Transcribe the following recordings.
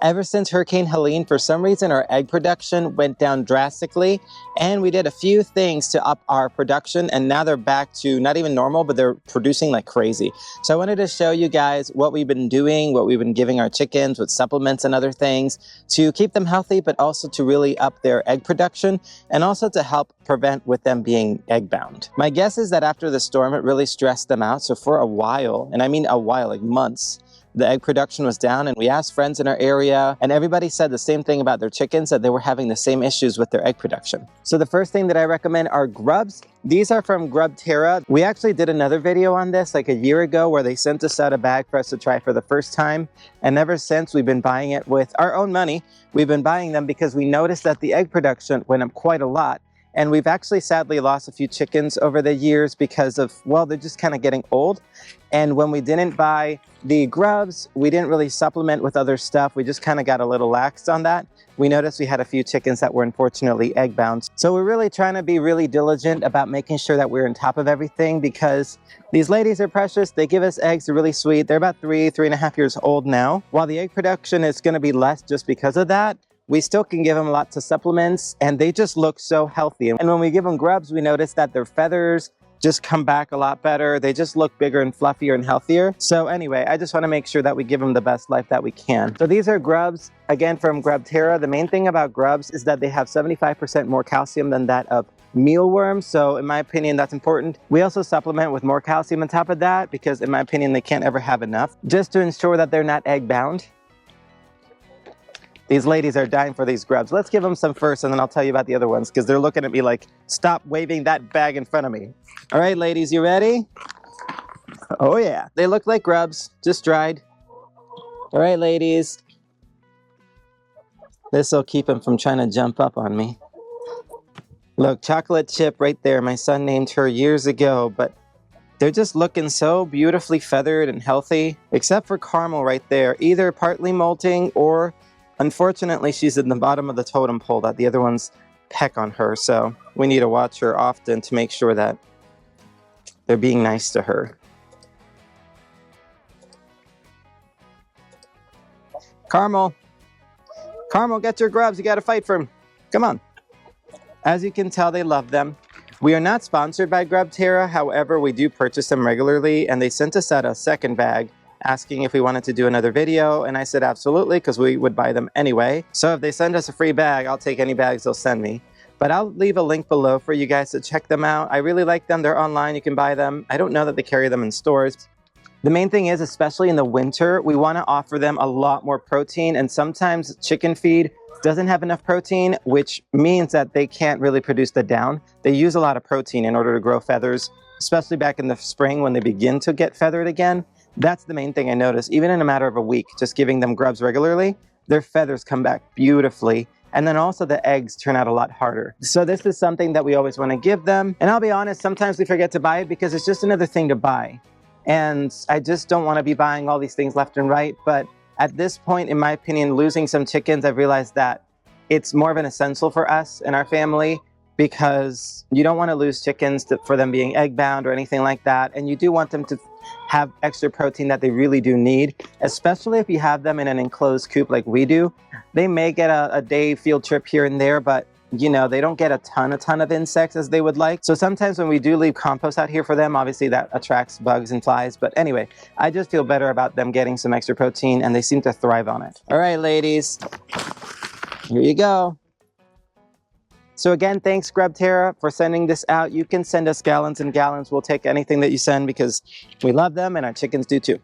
Ever since Hurricane Helene, for some reason our egg production went down drastically, and we did a few things to up our production, and now they're back to not even normal, but they're producing like crazy. So I wanted to show you guys what we've been doing, what we've been giving our chickens with supplements and other things to keep them healthy, but also to really up their egg production, and also to help prevent with them being egg bound. My guess is that after the storm, it really stressed them out. So for a while, and I mean a while, like months, the egg production was down, and we asked friends in our area, and everybody said the same thing about their chickens, that they were having the same issues with their egg production. So the first thing that I recommend are grubs. These are from Grubterra. We actually did another video on this like a year ago where they sent us out a bag for us to try for the first time. And ever since, we've been buying it with our own money. We've been buying them because we noticed that the egg production went up quite a lot. And we've actually sadly lost a few chickens over the years because of, well, they're just kind of getting old. And when we didn't buy the grubs, we didn't really supplement with other stuff. We just kind of got a little lax on that. We noticed we had a few chickens that were unfortunately egg bound. So we're really trying to be really diligent about making sure that we're on top of everything, because these ladies are precious. They give us eggs. They're really sweet. They're about 3.5 years old now. While the egg production is going to be less just because of that, we still can give them lots of supplements, and they just look so healthy. And when we give them grubs, we notice that their feathers just come back a lot better. They just look bigger and fluffier and healthier. So anyway, I just want to make sure that we give them the best life that we can. So these are grubs, again, from Grubterra. The main thing about grubs is that they have 75% more calcium than that of mealworms. So in my opinion, that's important. We also supplement with more calcium on top of that because in my opinion, they can't ever have enough, just to ensure that they're not egg bound. These ladies are dying for these grubs. Let's give them some first, and then I'll tell you about the other ones, because they're looking at me like, stop waving that bag in front of me. All right, ladies, you ready? Oh yeah, they look like grubs, just dried. All right, ladies. This will keep them from trying to jump up on me. Look, chocolate chip right there. My son named her years ago, but they're just looking so beautifully feathered and healthy, except for Caramel right there, either partly molting or unfortunately, she's in the bottom of the totem pole that the other ones peck on her, so we need to watch her often to make sure that they're being nice to her. Caramel, get your grubs. You got to fight for them. Come on. As you can tell, they love them. We are not sponsored by Grubterra. However, we do purchase them regularly, and they sent us out a second bag asking if we wanted to do another video, and I said absolutely, because we would buy them anyway. So if they send us a free bag, I'll take any bags they'll send me. But I'll leave a link below for you guys to check them out. I really like them. They're online. You can buy them. I don't know that they carry them in stores. The main thing is, especially in the winter, we want to offer them a lot more protein, and sometimes chicken feed doesn't have enough protein, which means that they can't really produce the down. They use a lot of protein in order to grow feathers, especially back in the spring when they begin to get feathered again. That's the main thing I noticed. Even in a matter of a week, just giving them grubs regularly, their feathers come back beautifully. And then also the eggs turn out a lot harder. So this is something that we always want to give them. And I'll be honest, sometimes we forget to buy it because it's just another thing to buy. And I just don't want to be buying all these things left and right. But at this point, in my opinion, losing some chickens, I've realized that it's more of an essential for us and our family, because you don't want to lose chickens for them being egg bound or anything like that. And you do want them to have extra protein that they really do need, especially if you have them in an enclosed coop like we do. They may get a day field trip here and there, but you know, they don't get a ton of insects as they would like. So sometimes when we do leave compost out here for them, obviously that attracts bugs and flies. But anyway, I just feel better about them getting some extra protein, and they seem to thrive on it. All right, ladies, here you go. So again, thanks Grubterra for sending this out. You can send us gallons and gallons. We'll take anything that you send because we love them, and our chickens do too.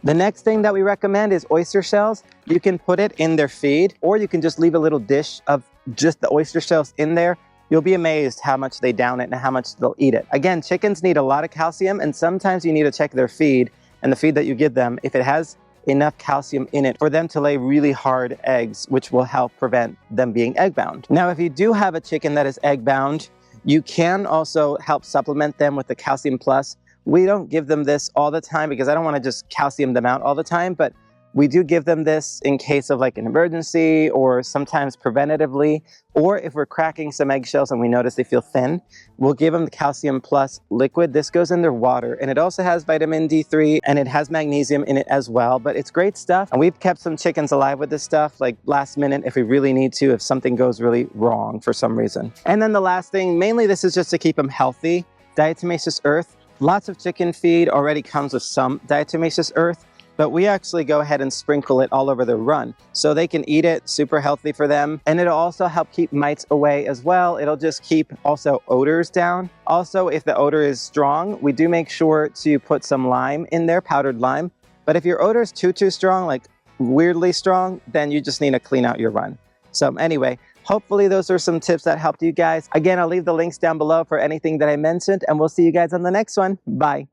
The next thing that we recommend is oyster shells. You can put it in their feed, or you can just leave a little dish of just the oyster shells in there. You'll be amazed how much they down it and how much they'll eat it. Again, chickens need a lot of calcium, and sometimes you need to check their feed and the feed that you give them if it has enough calcium in it for them to lay really hard eggs, which will help prevent them being egg bound. Now, if you do have a chicken that is egg bound, you can also help supplement them with the Calcium Plus. We don't give them this all the time because I don't want to just calcium them out all the time, but We do give them this in case of like an emergency or sometimes preventatively, or if we're cracking some eggshells and we notice they feel thin, we'll give them the Calcium Plus liquid. This goes in their water, and it also has vitamin D3 and it has magnesium in it as well, but it's great stuff. And we've kept some chickens alive with this stuff, like last minute if we really need to, if something goes really wrong for some reason. And then the last thing, mainly this is just to keep them healthy. Diatomaceous Earth. Lots of chicken feed already comes with some Diatomaceous Earth, but we actually go ahead and sprinkle it all over the run so they can eat it, super healthy for them. And it'll also help keep mites away as well. It'll just keep also odors down. Also, if the odor is strong, we do make sure to put some lime in there, powdered lime. But if your odor is too strong, like weirdly strong, then you just need to clean out your run. So anyway, hopefully those are some tips that helped you guys. Again, I'll leave the links down below for anything that I mentioned, and we'll see you guys on the next one. Bye.